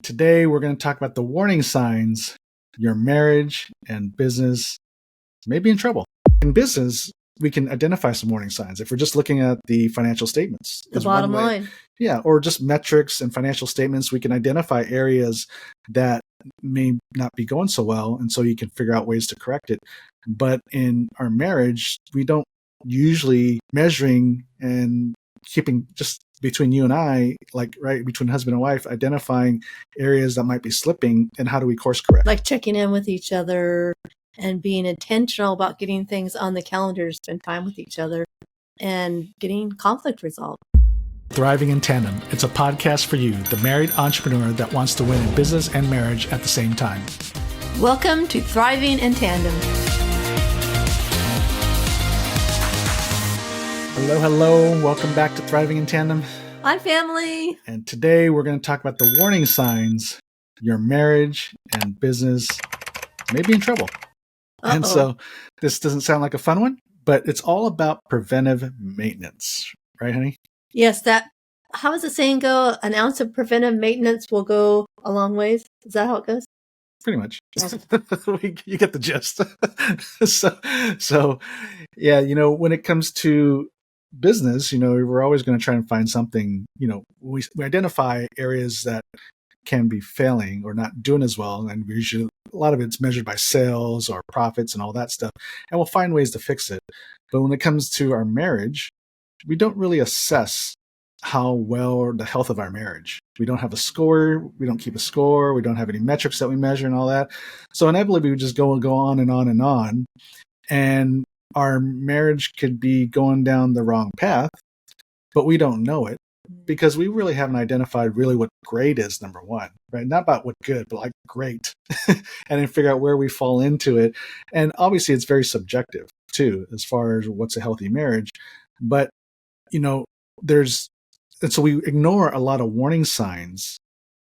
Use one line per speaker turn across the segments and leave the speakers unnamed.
Today, we're going to talk about the warning signs your marriage and business may be in trouble. In business, we can identify some warning signs if we're just looking at the financial statements.
The bottom line.
Yeah, or just metrics and financial statements. We can identify areas that may not be going so well, and so you can figure out ways to correct it. But in our marriage, we don't usually measuring and keeping just between you and I, like right between husband and wife, identifying areas that might be slipping and how do we course correct?
Like checking in with each other and being intentional about getting things on the calendar, spend time with each other and getting conflict resolved.
Thriving in Tandem. It's a podcast for you, the married entrepreneur that wants to win in business and marriage at the same time.
Welcome to Thriving in Tandem.
Hello. Welcome back to Thriving in Tandem.
Hi, family.
And today we're going to talk about the warning signs your marriage and business may be in trouble.
Uh-oh.
And so this doesn't sound like a fun one, but it's all about preventive maintenance. Right, honey?
Yes, how does the saying go? An ounce of preventive maintenance will go a long ways. Is that how it goes?
Pretty much. You get the gist. So yeah, when it comes to business, we're always going to try and find something, we identify areas that can be failing or not doing as well. And usually a lot of it's measured by sales or profits and all that stuff. And we'll find ways to fix it. But when it comes to our marriage, we don't really assess how well or the health of our marriage. We don't have a score. We don't keep a score. We don't have any metrics that we measure and all that. So inevitably we would just go on and on and on. And our marriage could be going down the wrong path, but we don't know it because we really haven't identified really what great is, number one, right? Not about what good, but like great, and then figure out where we fall into it. And obviously it's very subjective too, as far as what's a healthy marriage. But, and so we ignore a lot of warning signs.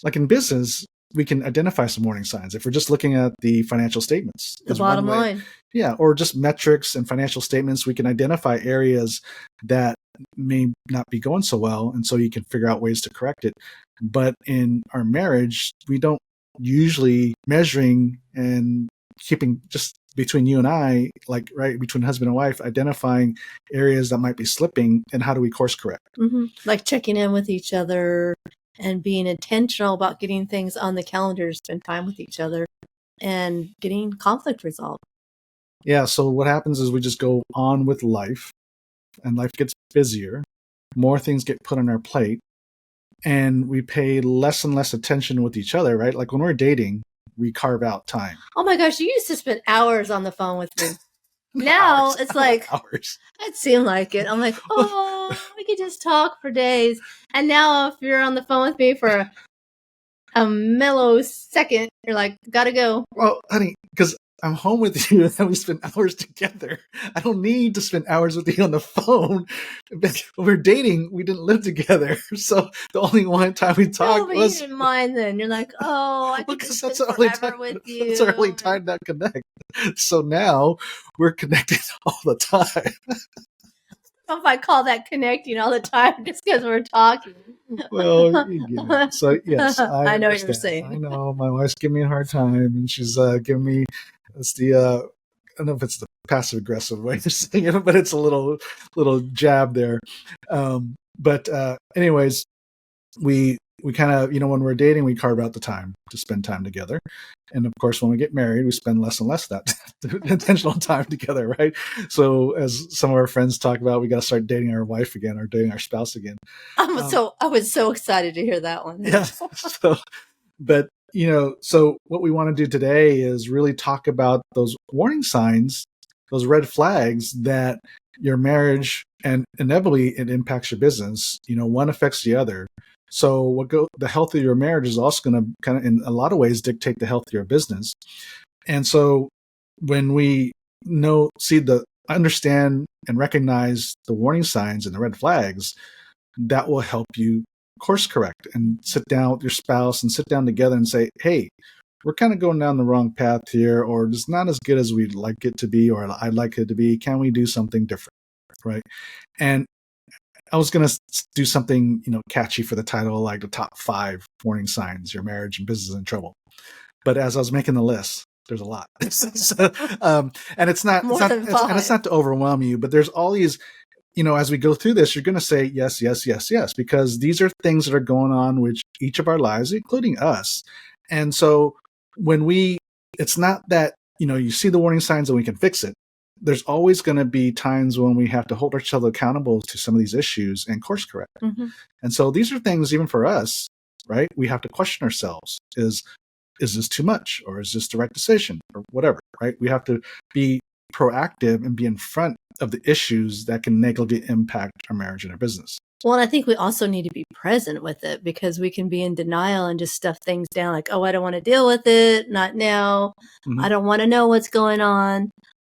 Like in business, we can identify some warning signs if we're just looking at the financial statements.
The bottom line.
Yeah, or just metrics and financial statements. We can identify areas that may not be going so well, and so you can figure out ways to correct it. But in our marriage, we don't usually measuring and keeping just between you and I, like right between husband and wife, identifying areas that might be slipping and how do we course correct?
Mm-hmm. Like checking in with each other and being intentional about getting things on the calendar, spend time with each other and getting conflict resolved.
Yeah. So what happens is we just go on with life and life gets busier. More things get put on our plate and we pay less and less attention with each other, right? Like when we're dating, we carve out time.
Oh my gosh, you used to spend hours on the phone with me. Now
Hours.
it's like,
hours.
It seemed like it. I'm like, we could just talk for days. And now if you're on the phone with me for a millisecond, you're like, gotta go.
Well, honey, because I'm home with you and we spend hours together. I don't need to spend hours with you on the phone. When we're dating, we didn't live together. So the only one time we talked was...
you didn't mind then. You're like, I could just
that's
spend
the only
forever
time,
with you.
that's our only time that connect. So now we're connected all the time.
I don't know if I call that connecting all the time just because we're talking.
Well, you get it. So yes,
I know what you're saying.
I know my wife's giving me a hard time, and she's giving me I don't know if it's the passive aggressive way of saying it, but it's a little jab there. But anyways, we kind of, when we're dating, we carve out the time to spend time together. And of course, when we get married, we spend less and less of that intentional time together, right? So as some of our friends talk about, we got to start dating our wife again or dating our spouse again.
I was so excited to hear that one.
Yeah. So what we want to do today is really talk about those warning signs, those red flags that your marriage, and inevitably it impacts your business. One affects the other. So the health of your marriage is also going to kind of, in a lot of ways, dictate the health of your business. And so when we understand and recognize the warning signs and the red flags, that will help you course correct and sit down with your spouse and sit down together and say, hey, we're kind of going down the wrong path here, or it's not as good as we'd like it to be, or I'd like it to be. Can we do something different? Right. And I was going to do something, catchy for the title, like the top 5 warning signs your marriage and business is in trouble. But as I was making the list, there's a lot. So, and it's not to overwhelm you, but there's all these, as we go through this, you're going to say yes, yes, yes, yes, because these are things that are going on with each of our lives, including us. And so it's not that, you see the warning signs and we can fix it. There's always going to be times when we have to hold ourselves accountable to some of these issues and course correct.
Mm-hmm.
And so these are things, even for us, right? We have to question ourselves. Is this too much, or is this the right decision, or whatever, right? We have to be proactive and be in front of the issues that can negatively impact our marriage and our business.
Well, and I think we also need to be present with it, because we can be in denial and just stuff things down like, oh, I don't want to deal with it. Not now. Mm-hmm. I don't want to know what's going on.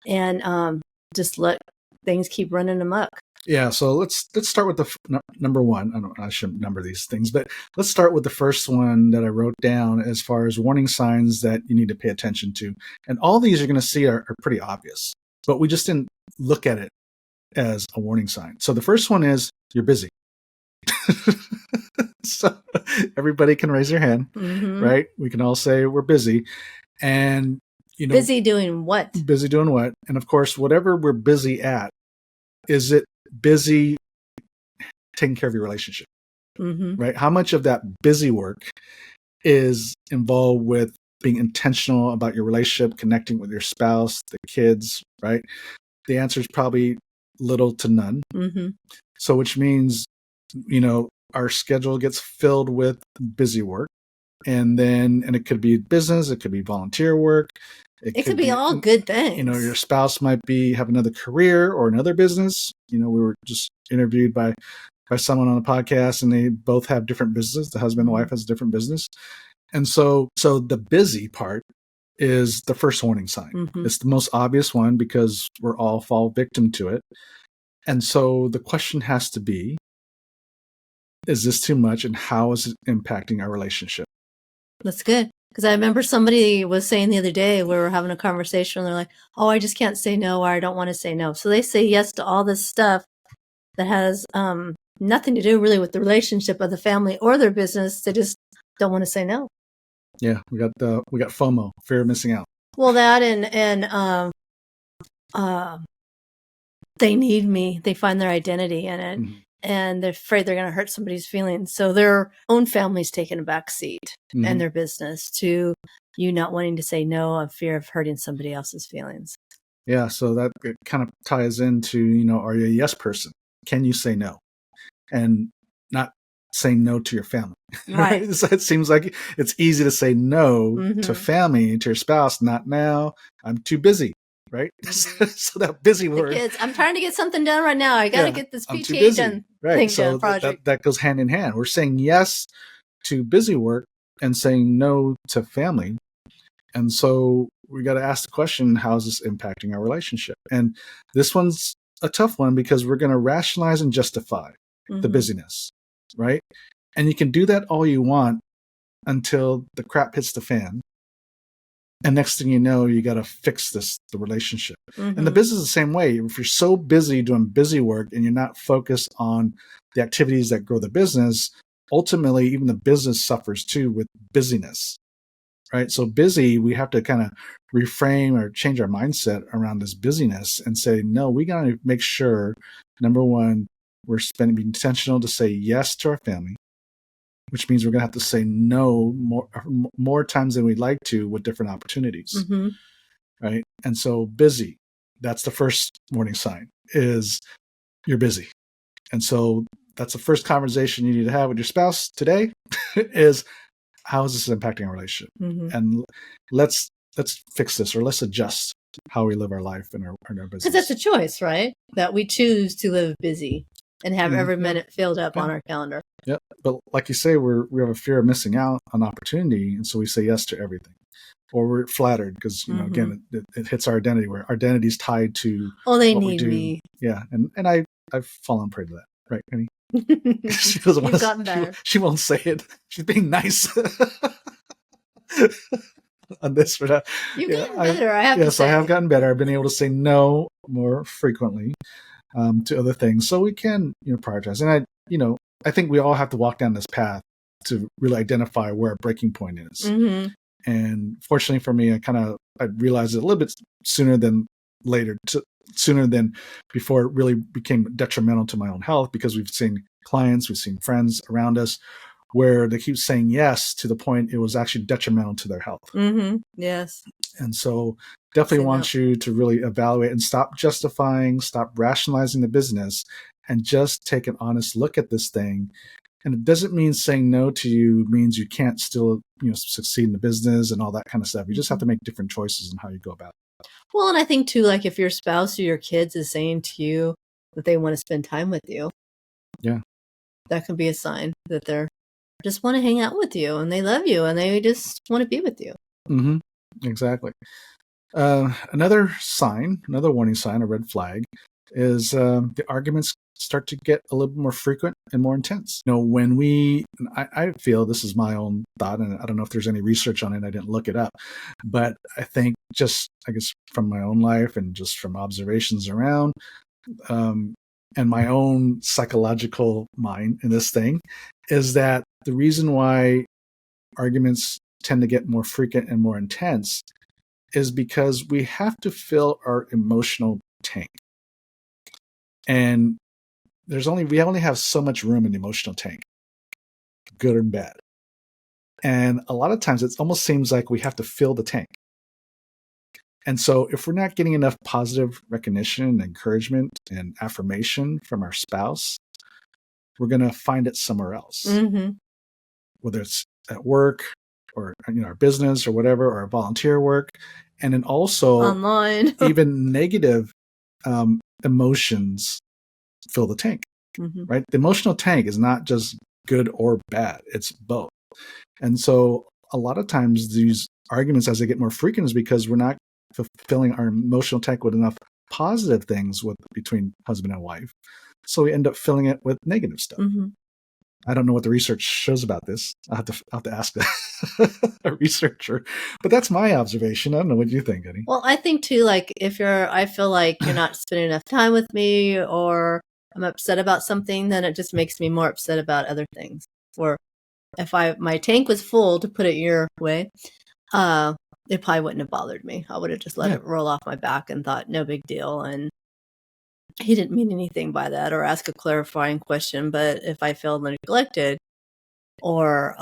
And just let things keep running amok. Yeah, so let's start with the number one. I shouldn't number these things, but let's start with the first one that I wrote down as far as warning signs that you need to pay attention to. And all these you're going to see are pretty obvious, but we just didn't look at it as a warning sign. So the first one is you're busy. So everybody can raise their hand, mm-hmm. right? We can all say we're busy. And busy doing what?
Busy doing what? And of course, whatever we're busy at, is it busy taking care of your relationship? Mm-hmm. Right? How much of that busy work is involved with being intentional about your relationship, connecting with your spouse, the kids, right? The answer is probably little to none. Mm-hmm. So which means, our schedule gets filled with busy work. And it could be business, it could be volunteer work.
It could be all good things.
Your spouse might have another career or another business. We were just interviewed by someone on the podcast, and they both have different businesses. The husband and wife has a different business. And so the busy part is the first warning sign. Mm-hmm. It's the most obvious one because we're all fall victim to it. And so the question has to be, is this too much, and how is it impacting our relationship?
That's good. Because I remember somebody was saying the other day, we were having a conversation, and they're like, oh, I just can't say no, or I don't want to say no. So they say yes to all this stuff that has nothing to do really with the relationship of the family or their business. They just don't want to say no.
Yeah, we got FOMO, fear of missing out.
Well, that and they need me. They find their identity in it. Mm-hmm. And they're afraid they're going to hurt somebody's feelings. So their own family's taking a back seat, mm-hmm. and their business to you not wanting to say no of fear of hurting somebody else's feelings.
Yeah. So that it kind of ties into, are you a yes person? Can you say no? And not saying no to your family. Right. So it seems like it's easy to say no mm-hmm. to family, to your spouse. Not now. I'm too busy. Right? So that busy word.
Kids, I'm trying to get something done right now. I got to get this PTA done.
Right. So that goes hand in hand. We're saying yes to busy work and saying no to family. And so we got to ask the question, how is this impacting our relationship? And this one's a tough one because we're going to rationalize and justify mm-hmm. the busyness, right? And you can do that all you want until the crap hits the fan. And next thing you know, you got to fix the relationship. Mm-hmm. And the business is the same way. If you're so busy doing busy work and you're not focused on the activities that grow the business, ultimately, even the business suffers too with busyness, right? So busy, we have to kind of reframe or change our mindset around this busyness and say, no, we got to make sure, number one, we're being intentional to say yes to our family, which means we're going to have to say no more times than we'd like to with different opportunities, mm-hmm. right? And so busy, that's the first warning sign, is you're busy. And so that's the first conversation you need to have with your spouse today is, how is this impacting our relationship? Mm-hmm. And let's fix this, or let's adjust how we live our life and our business.
Because that's a choice, right? That we choose to live busy and have every minute filled up on our calendar.
Yeah, but like you say, we have a fear of missing out on opportunity, and so we say yes to everything. Or we're flattered because, mm-hmm. again, it hits our identity, where our identity is tied to
they
what
need
we do.
Me.
Yeah, and I've fallen prey to that, right, Penny?
You've gotten better.
She won't say it. She's being nice on this for that.
You've gotten better, I have to say.
Yes, I have gotten better. I've been able to say no more frequently. to other things, so we can prioritize. And I think we all have to walk down this path to really identify where our breaking point is.
Mm-hmm.
And fortunately for me, I realized it a little bit sooner than later, sooner than before it really became detrimental to my own health, because we've seen clients, we've seen friends around us where they keep saying yes to the point it was actually detrimental to their health.
Mm-hmm. Yes.
And so definitely want you to really evaluate and stop justifying, stop rationalizing the business, and just take an honest look at this thing. And it doesn't mean saying no to you means you can't still, succeed in the business and all that kind of stuff. You just have to make different choices in how you go about it.
Well, and I think too, like if your spouse or your kids is saying to you that they want to spend time with you,
yeah,
that can be a sign that they're just want to hang out with you and they love you and they just want to be with you.
Mm-hmm. Exactly. Another warning sign, a red flag, is the arguments start to get a little bit more frequent and more intense. When I feel, this is my own thought, and I don't know if there's any research on it, I didn't look it up, but I think I guess from my own life and just from observations around, and my own psychological mind in this thing, is that the reason why arguments tend to get more frequent and more intense is because we have to fill our emotional tank. And we only have so much room in the emotional tank, good and bad. And a lot of times it almost seems like we have to fill the tank. And so if we're not getting enough positive recognition, encouragement, and affirmation from our spouse, we're going to find it somewhere else.
Mm-hmm.
Whether it's at work or our business or whatever, or our volunteer work. And then also
online,
even negative emotions fill the tank, right? The emotional tank is not just good or bad, it's both. And so a lot of times these arguments, as they get more frequent, is because we're not fulfilling our emotional tank with enough positive things between husband and wife. So we end up filling it with negative stuff. I don't know what the research shows about this. I'll have to ask a researcher, but that's my observation. I don't know what you think, Eddie.
Well, I think too, like I feel like you're not spending enough time with me, or I'm upset about something, then it just makes me more upset about other things. Or if my tank was full, to put it your way, it probably wouldn't have bothered me. I would have just let it roll off my back and thought no big deal. And he didn't mean anything by that, or ask a clarifying question. But if I feel neglected, or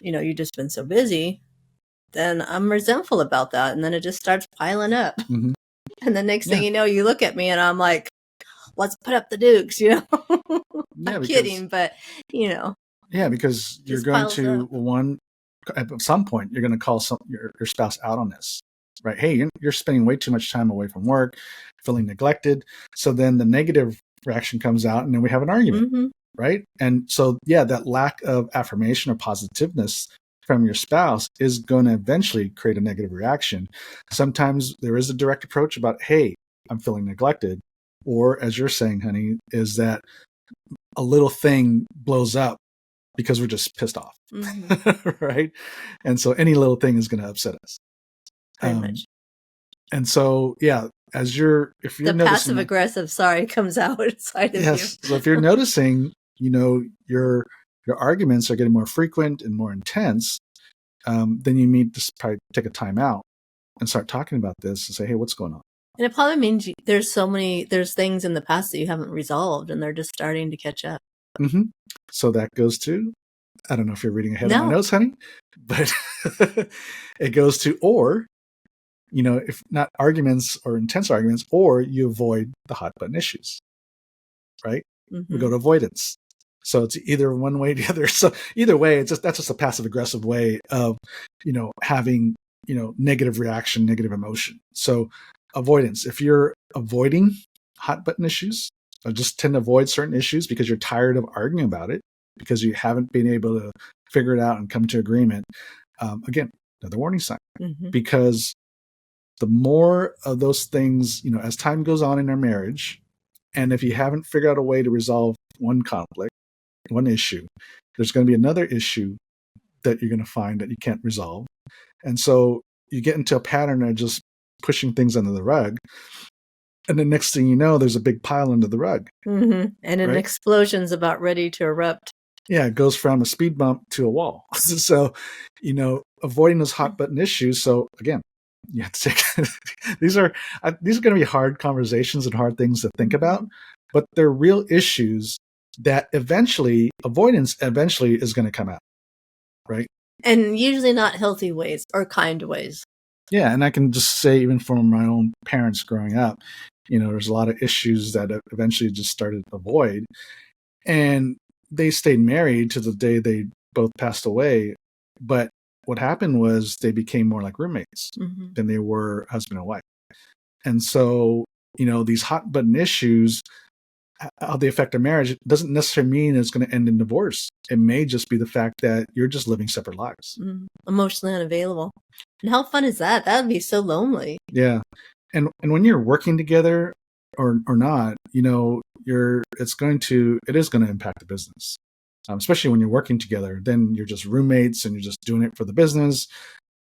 you've just been so busy, then I'm resentful about that, and then it just starts piling up. And the next thing you know, you look at me and I'm like, let's put up the dukes, I'm kidding, but
because you're going to at some point you're going to call your spouse out on this, right? Hey, you're spending way too much time away from work, feeling neglected. So then the negative reaction comes out, and then we have an argument, right? And so that lack of affirmation or positiveness from your spouse is going to eventually create a negative reaction. Sometimes there is a direct approach about, hey, I'm feeling neglected. Or as you're saying, honey, is that a little thing blows up because we're just pissed off, right? And so any little thing is going to upset us.
Pretty much.
And so, if you're
the passive aggressive, comes out inside of you.
So if you're noticing, your arguments are getting more frequent and more intense, then you need to probably take a time out and start talking about this and say, hey, what's going on?
And it probably means there's things in the past that you haven't resolved, and they're just starting to catch up.
So that goes to, I don't know if you're reading ahead of my notes, honey, but it goes to, or, if not arguments or intense arguments, or you avoid the hot button issues, right? We go to avoidance. So it's either one way or the other. So either way, that's just a passive aggressive way of, having, negative reaction, negative emotion. So avoidance, if you're avoiding hot button issues, or just tend to avoid certain issues because you're tired of arguing about it, because you haven't been able to figure it out and come to agreement. Again, another warning sign, because the more of those things, as time goes on in our marriage, and if you haven't figured out a way to resolve one conflict, one issue, there's going to be another issue that you're going to find that you can't resolve. And so you get into a pattern of just pushing things under the rug. And the next thing you know, there's a big pile under the rug.
And an explosion's about ready to erupt.
Yeah, it goes from a speed bump to a wall. So, avoiding those hot button issues. So again, you have to take these are going to be hard conversations and hard things to think about, but they're real issues that avoidance eventually is going to come out, right?
And usually not healthy ways or kind ways.
Yeah, and I can just say, even from my own parents growing up, there's a lot of issues that eventually just started to avoid, and they stayed married to the day they both passed away. But what happened was they became more like roommates than they were husband and wife. And so, these hot button issues, how they affect a marriage, doesn't necessarily mean it's going to end in divorce. It may just be the fact that you're just living separate lives.
Emotionally unavailable. And how fun is that? That would be so lonely.
Yeah. And when you're working together or not, it is going to impact the business. Especially when you're working together, then you're just roommates and you're just doing it for the business.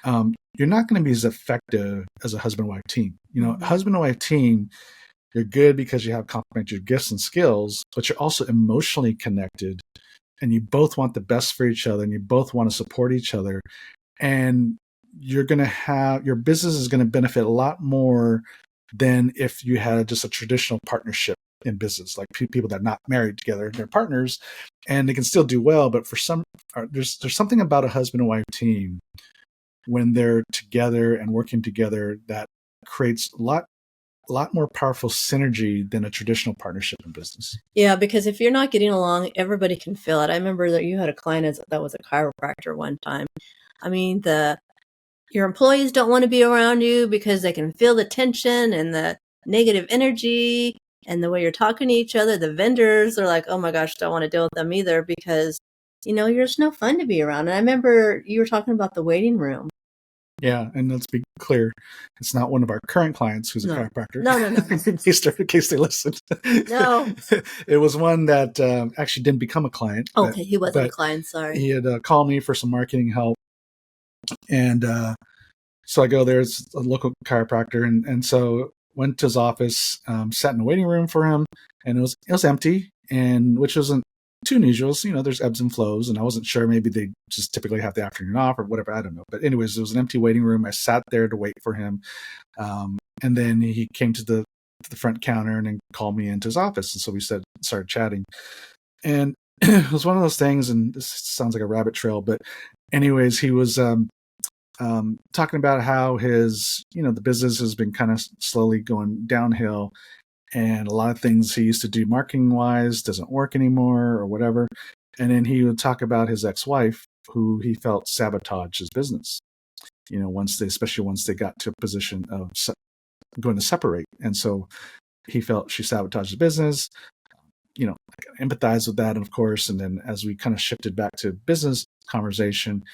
You're not going to be as effective as a husband-wife team. Husband and wife team, you're good because you have complementary gifts and skills, but you're also emotionally connected, and you both want the best for each other, and you both want to support each other. And your business is going to benefit a lot more than if you had just a traditional partnership in business, like people that are not married together, they're partners, and they can still do well. But there's something about a husband and wife team when they're together and working together that creates a lot more powerful synergy than a traditional partnership in business.
Yeah, because if you're not getting along, everybody can feel it. I remember that you had a client that was a chiropractor one time. I mean, your employees don't want to be around you because they can feel the tension and the negative energy and the way you're talking to each other. The vendors are like, oh my gosh, don't want to deal with them either because, you're just no fun to be around. And I remember you were talking about the waiting room.
Yeah, and let's be clear, it's not one of our current clients who's a chiropractor.
No.
In case they listened.
No.
It was one that actually didn't become a client.
Okay, he wasn't a client, sorry.
He had called me for some marketing help. And so I go there, it's a local chiropractor, and so went to his office, sat in the waiting room for him, and it was empty, and which wasn't too unusual. There's ebbs and flows, and I wasn't sure, maybe they just typically have the afternoon off or whatever, I don't know. But anyways, it was an empty waiting room. I sat there to wait for him, and then he came to the front counter and then called me into his office, and so we started chatting, and it was one of those things, and this sounds like a rabbit trail, but anyways, he was talking about how his, the business has been kind of slowly going downhill, and a lot of things he used to do marketing wise doesn't work anymore or whatever. And then he would talk about his ex-wife, who he felt sabotaged his business, especially once they got to a position of going to separate. And so he felt she sabotaged the business. I empathize with that, of course. And then as we kind of shifted back to business conversation,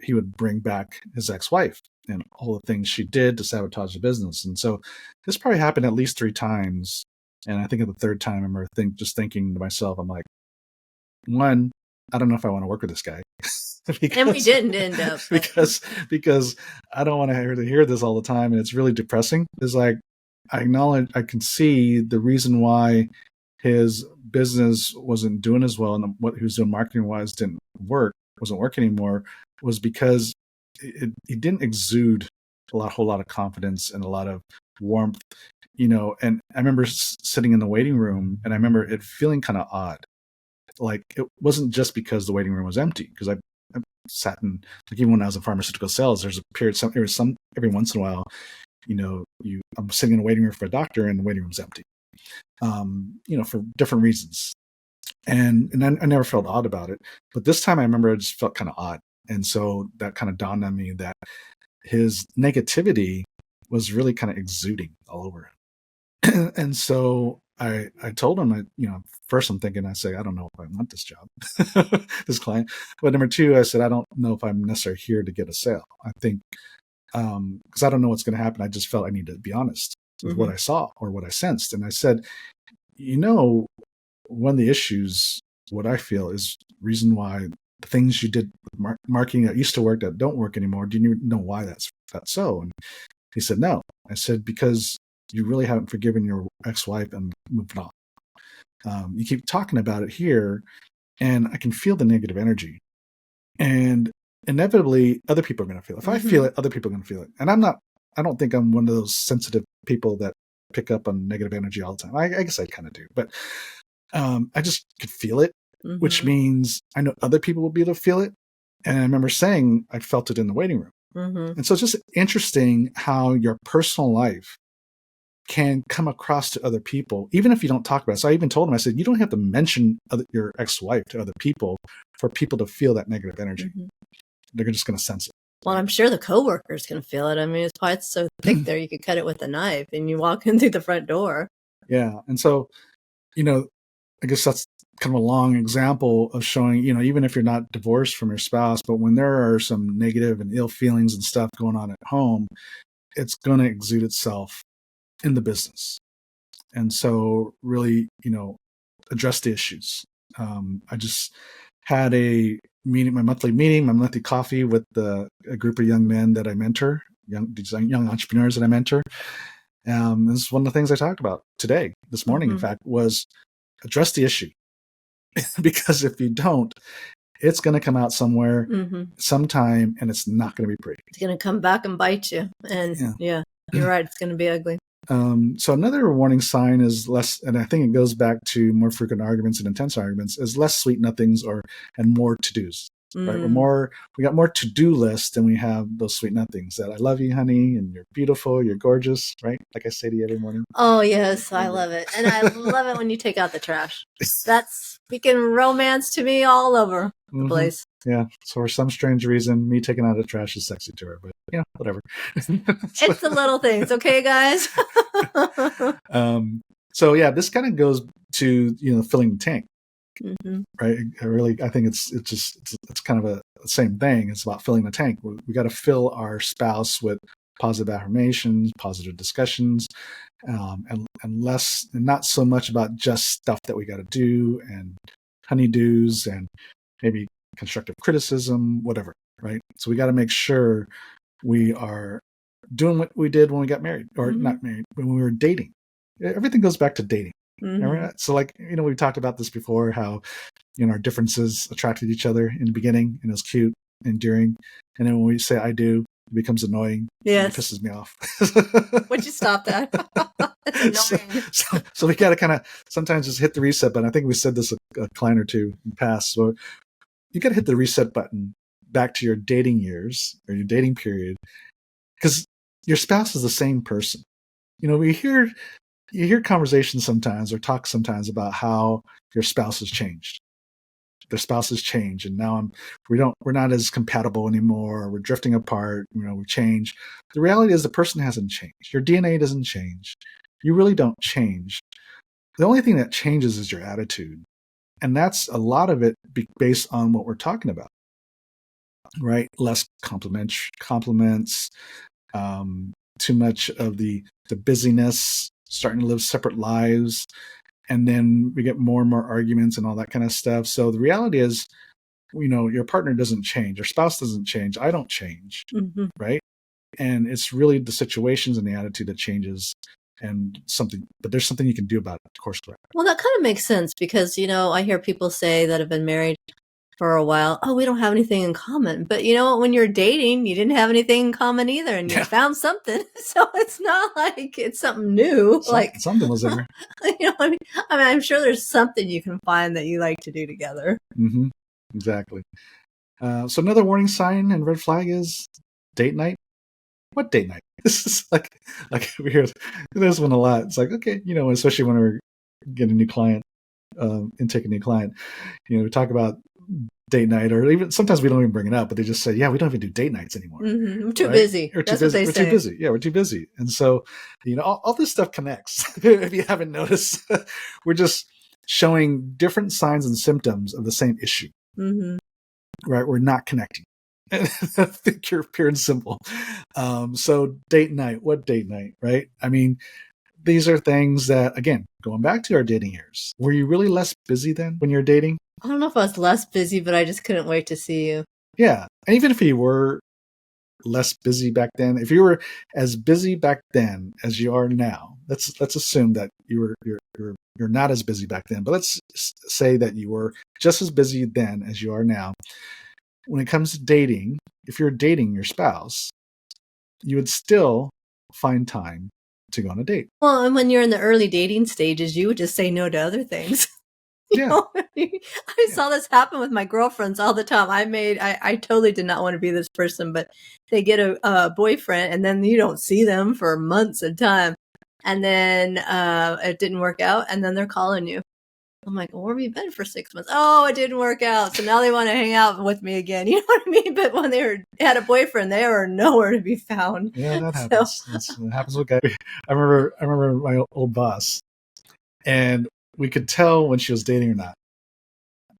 he would bring back his ex-wife and all the things she did to sabotage the business. And so this probably happened at least 3 times. And I think at the third time, I remember thinking to myself, I'm like, one, I don't know if I want to work with this guy.
And we didn't end up.
Because I don't want to hear this all the time. And it's really depressing. It's like, I can see the reason why his business wasn't doing as well, and what he was doing marketing wise wasn't working anymore, was because he didn't exude a whole lot of confidence and a lot of warmth, and I remember sitting in the waiting room, and I remember it feeling kind of odd. Like, it wasn't just because the waiting room was empty, because I sat in, like, even when I was in pharmaceutical sales, there's a period, every once in a while, I'm sitting in a waiting room for a doctor and the waiting room's empty, for different reasons. And I never felt odd about it. But this time I remember I just felt kind of odd. And so that kind of dawned on me that his negativity was really kind of exuding all over him. And so I told him, first I'm thinking, I say, I don't know if I want this job, this client. But number 2, I said, I don't know if I'm necessarily here to get a sale. I think, because I don't know what's going to happen. I just felt I need to be honest with what I saw or what I sensed. And I said, one of the issues, what I feel is reason why the things you did with marketing that used to work that don't work anymore, do you know why that's so? And he said, no. I said, because you really haven't forgiven your ex-wife and moved on. You keep talking about it here, and I can feel the negative energy. And inevitably, other people are going to feel it. If I feel it, other people are going to feel it. And I don't think I'm one of those sensitive people that pick up on negative energy all the time. I guess I kind of do. But I just could feel it, which means I know other people will be able to feel it. And I remember saying I felt it in the waiting room. And so it's just interesting how your personal life can come across to other people, even if you don't talk about it. So I even told him, I said, you don't have to mention your ex-wife to other people for people to feel that negative energy. They're just going to sense it.
Well, I'm sure the coworkers can feel it. I mean, it's probably so thick there, you could cut it with a knife and you walk in through the front door.
Yeah. And so, I guess that's kind of a long example of showing, even if you're not divorced from your spouse, but when there are some negative and ill feelings and stuff going on at home, it's going to exude itself in the business. And so really, address the issues. I just had a meeting, my monthly coffee with a group of young men that I mentor, young entrepreneurs that I mentor. This is one of the things I talked about this morning, in fact, was address the issue. Because if you don't, it's going to come out somewhere, sometime, and it's not going to be pretty.
It's going to come back and bite you. And yeah you're right. It's going to be ugly.
So another warning sign is less, and I think it goes back to more frequent arguments and intense arguments, is less sweet nothings and more to-dos. Right? We got more to-do lists than we have those sweet nothings that I love you, honey, and you're beautiful, you're gorgeous, right? Like I say to you every morning.
Oh, yes, I love it. And I love it when you take out the trash. That's speaking romance to me all over the place.
Yeah. So for some strange reason, me taking out the trash is sexy to her, but whatever.
It's the little things, okay, guys?
So yeah, this kind of goes to, filling the tank. Right. I think it's kind of the same thing. It's about filling the tank. We got to fill our spouse with positive affirmations, positive discussions, and less, and not so much about just stuff that we got to do and honeydews and maybe constructive criticism, whatever. Right. So we got to make sure we are doing what we did when we got married, or not married, when we were dating. Everything goes back to dating. So we talked about this before, how our differences attracted each other in the beginning, and it was cute, endearing, and then when we say I do, it becomes annoying.
Yes.
It pisses me off.
Would you stop that? It's annoying.
So we got to kind of sometimes just hit the reset button. I think we said this a client or two in the past. So you got to hit the reset button back to your dating years or your dating period, because your spouse is the same person. You hear conversations sometimes or talk sometimes about how your spouse has changed. Their spouse has changed, and now we're not as compatible anymore. We're drifting apart. We've changed. The reality is the person hasn't changed. Your DNA doesn't change. You really don't change. The only thing that changes is your attitude, and that's a lot of it based on what we're talking about, right? Less compliments, too much of the busyness, starting to live separate lives, and then we get more and more arguments and all that kind of stuff. So the reality is, your partner doesn't change, your spouse doesn't change, I don't change, right? And it's really the situations and the attitude that changes, but there's something you can do about it, of course.
Well, that kind of makes sense because, I hear people say that have been married for a while, oh, we don't have anything in common. But when you're dating, you didn't have anything in common either, and you found something. So it's not like it's something new.
Something was there.
I mean, I'm sure there's something you can find that you like to do together.
Exactly. So another warning sign and red flag is date night. What date night? This is like we hear this one a lot. It's like, okay, especially when we're getting a new client, intake a new client, we talk about date night, or even sometimes we don't even bring it up, but they just say, yeah, we don't even do date nights anymore.
We're too busy.
We're too busy. Yeah, we're too busy. And so, all this stuff connects. If you haven't noticed, we're just showing different signs and symptoms of the same issue. Right? We're not connecting. I think you're pure and simple. So date night, what date night, right? I mean, these are things that, again, going back to our dating years, were you really less busy then when you're dating?
I don't know if I was less busy, but I just couldn't wait to see you.
Yeah. And even if you were less busy back then, if you were as busy back then as you are now, let's assume that you're not as busy back then, but let's say that you were just as busy then as you are now. When it comes to dating, if you're dating your spouse, you would still find time to go on a date.
Well, and when you're in the early dating stages, you would just say no to other things.
Yeah.
I saw this happen with my girlfriends all the time. I totally did not want to be this person, but they get a boyfriend and then you don't see them for months at a time. And then it didn't work out, and then they're calling you. I'm like, well, where have you been for 6 months? Oh, it didn't work out. So now they want to hang out with me again. You know what I mean? But when they had a boyfriend, they were nowhere to be found.
Yeah, that happens. That happens with guys. I remember my old boss, and we could tell when she was dating or not.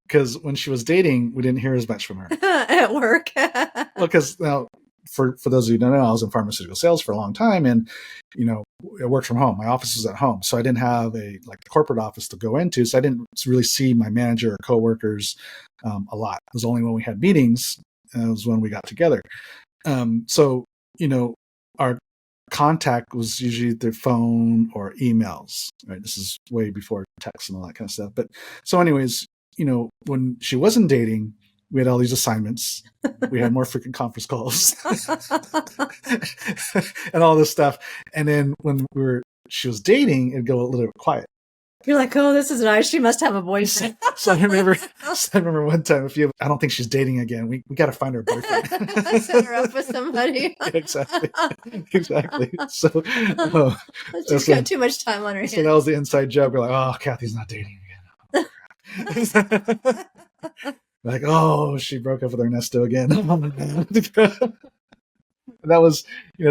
Because when she was dating, we didn't hear as much from her.
At work.
Well, because now, for those of you who don't know, I was in pharmaceutical sales for a long time, and I worked from home. My office was at home, so I didn't have a corporate office to go into. So I didn't really see my manager or coworkers a lot. It was only when we had meetings, and it was when we got together. So our contact was usually their phone or emails. Right, this is way before text and all that kind of stuff. But so, anyways, when she wasn't dating, we had all these assignments. We had more freaking conference calls and all this stuff. And then when she was dating, it'd go a little bit quiet.
You're like, oh, this is nice. She must have a boyfriend.
So I remember one time, I don't think she's dating again. We got to find her boyfriend.
Set her up with somebody.
Yeah, exactly. So
she's got too much time on her hands.
So that was the inside joke. We're like, oh, Kathy's not dating again. Oh, like, oh, she broke up with Ernesto again. That was,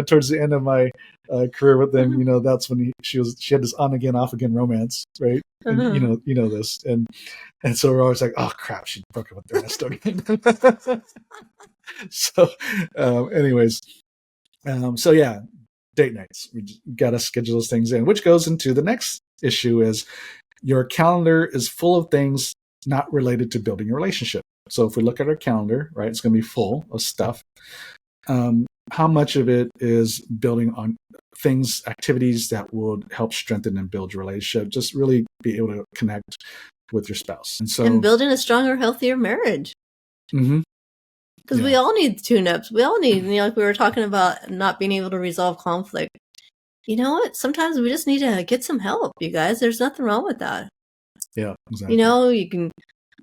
towards the end of my career with them. That's when she had this on again, off again romance, right? And, you know this, and so we're always like, oh crap, she broke up with Ernesto again. So, anyways, so yeah, date nights. We got to schedule those things in, which goes into the next issue: is your calendar is full of things not related to building a relationship. So if we look at our calendar, right, it's going to be full of stuff. How much of it is building on things, activities that would help strengthen and build your relationship? Just really be able to connect with your spouse.
And building a stronger, healthier marriage.
Mm-hmm.
Because we all need tune-ups. We all need, like we were talking about not being able to resolve conflict. You know what? Sometimes we just need to get some help, you guys. There's nothing wrong with that.
Yeah, exactly.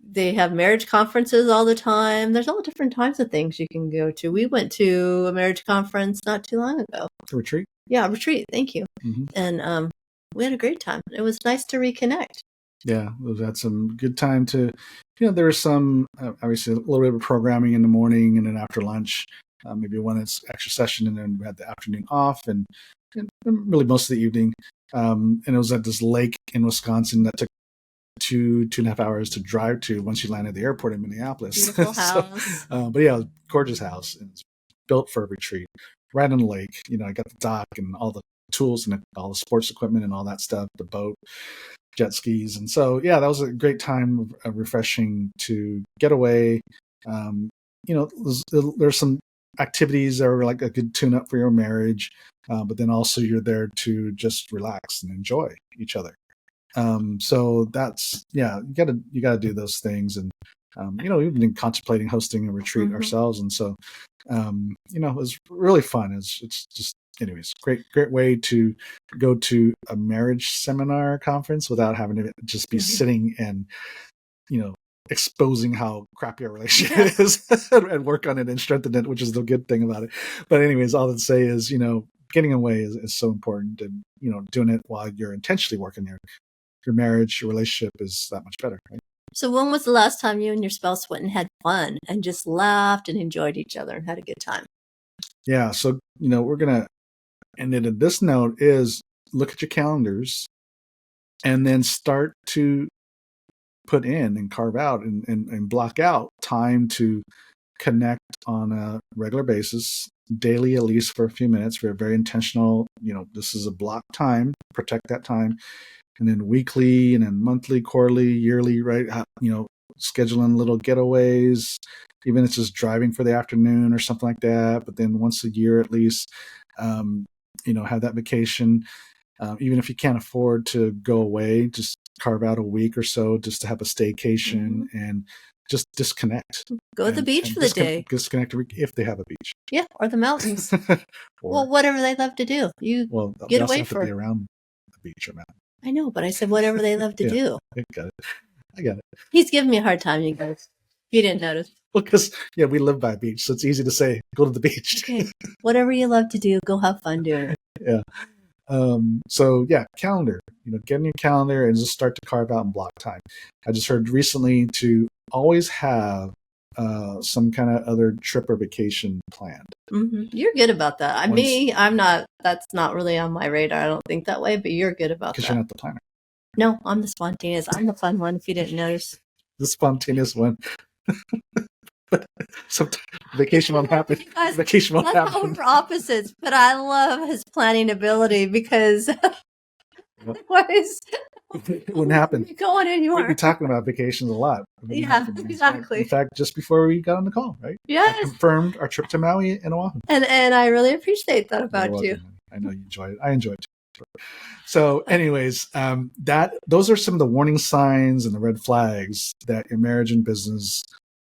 They have marriage conferences all the time. There's all different types of things you can go to. We went to a marriage conference not too long ago.
A retreat?
Yeah, a retreat. Thank you.
Mm-hmm.
And we had a great time. It was nice to reconnect.
Yeah, we've had some good time to, there was some, obviously a little bit of programming in the morning and then after lunch, maybe one extra session, and then we had the afternoon off and really most of the evening. And it was at this lake in Wisconsin that took 2.5 hours to drive to once you land at the airport in Minneapolis.
Beautiful house.
But yeah, it was a gorgeous house. And it's built for a retreat right on the lake. I got the dock and all the tools and all the sports equipment and all that stuff, the boat, jet skis. And so, yeah, that was a great time of refreshing to get away. There's some activities that are like a good tune up for your marriage. But then also you're there to just relax and enjoy each other. So that's, you gotta do those things. And, we've been contemplating hosting a retreat ourselves. And so, it was really fun. It's just, anyways, great way to go to a marriage seminar conference without having to just be sitting and, exposing how crappy our relationship is and work on it and strengthen it, which is the good thing about it. But anyways, all I'd say is, getting away is so important, and, doing it while you're intentionally working your marriage, your relationship is that much better, right?
So when was the last time you and your spouse went and had fun and just laughed and enjoyed each other and had a good time?
Yeah. So, we're going to end it. This note is look at your calendars and then start to put in and carve out and block out time to connect on a regular basis, daily, at least for a few minutes. We're very intentional. This is a block time, protect that time. And then weekly, and then monthly, quarterly, yearly, right? scheduling little getaways, even if it's just driving for the afternoon or something like that. But then once a year at least, have that vacation. Even if you can't afford to go away, just carve out a week or so just to have a staycation and just disconnect.
Go to the beach for the day.
Disconnect if they have a beach.
Yeah, or the mountains. Well, whatever they love to do. Get away from.
Be around the beach or mountain.
I know, but I said whatever they love to do.
I got it.
He's giving me a hard time, you guys. You didn't notice.
Well, because we live by a beach, so it's easy to say go to the beach.
Okay, whatever you love to do, go have fun doing it.
Yeah. Calendar. Get in your calendar and just start to carve out and block time. I just heard recently to always have some kind of other trip or vacation planned.
Mm-hmm. You're good about that. I'm not. That's not really on my radar. I don't think that way, but you're good about that.
Because you're not the planner.
No, I'm the spontaneous. I'm the fun one, if you didn't notice.
The spontaneous one. But sometimes vacation won't happen. Vacation won't happen.
How we're opposites, but I love his planning ability because
it wouldn't happen.
Going anywhere.
We'd be talking about vacations a lot.
Yeah, exactly.
In fact, just before we got on the call, right?
Yes.
I confirmed our trip to Maui and Oahu.
And I really appreciate that about you.
I know you enjoy it. I enjoy it too. So anyways, those are some of the warning signs and the red flags that your marriage and business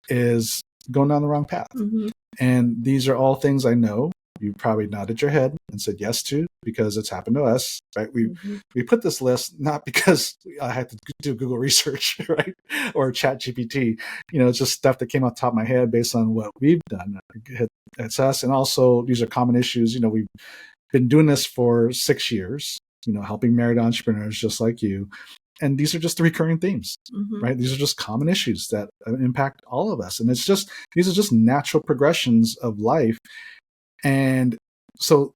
is going down the wrong path.
Mm-hmm.
And these are all things I know you probably nodded your head and said yes to, because it's happened to us, right? We put this list not because I had to do Google research, right? Or Chat GPT. It's just stuff that came off the top of my head based on what we've done. It's us. And also these are common issues. We've been doing this for 6 years, helping married entrepreneurs just like you. And these are just the recurring themes, right? These are just common issues that impact all of us. And these are just natural progressions of life. And so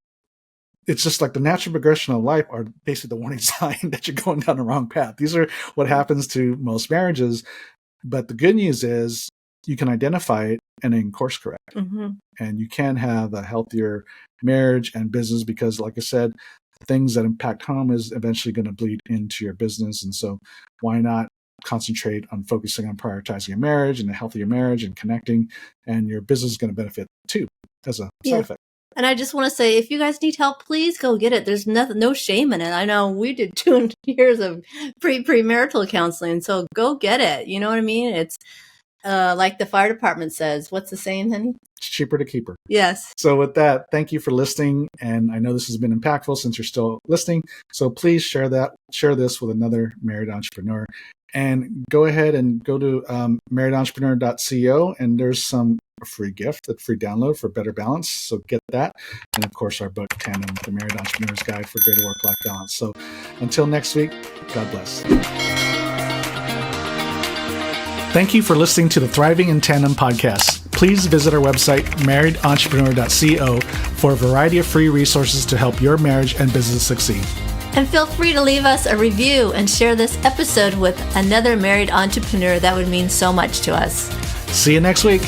it's just like the natural progression of life are basically the warning sign that you're going down the wrong path. These are what happens to most marriages. But the good news is you can identify it and then course correct. And you can have a healthier marriage and business because, like I said, things that impact home is eventually going to bleed into your business. And so why not concentrate on focusing on prioritizing your marriage and a healthier marriage and connecting, and your business is going to benefit too as a side effect.
And I just want to say, if you guys need help, please go get it. There's no shame in it. I know we did 2 years of premarital counseling, so go get it. You know what I mean? It's like the fire department says. What's the saying, honey?
It's cheaper to keep her.
Yes.
So with that, thank you for listening. And I know this has been impactful since you're still listening. So please share this with another married entrepreneur. And go ahead and go to marriedentrepreneur.co, and there's a free gift, a free download for better balance. So get that. And of course, our book, Tandem, The Married Entrepreneur's Guide for Greater Work-Life Balance. So until next week, God bless. Thank you for listening to the Thriving in Tandem podcast. Please visit our website, marriedentrepreneur.co, for a variety of free resources to help your marriage and business succeed.
And feel free to leave us a review and share this episode with another married entrepreneur. That would mean so much to us.
See you next week.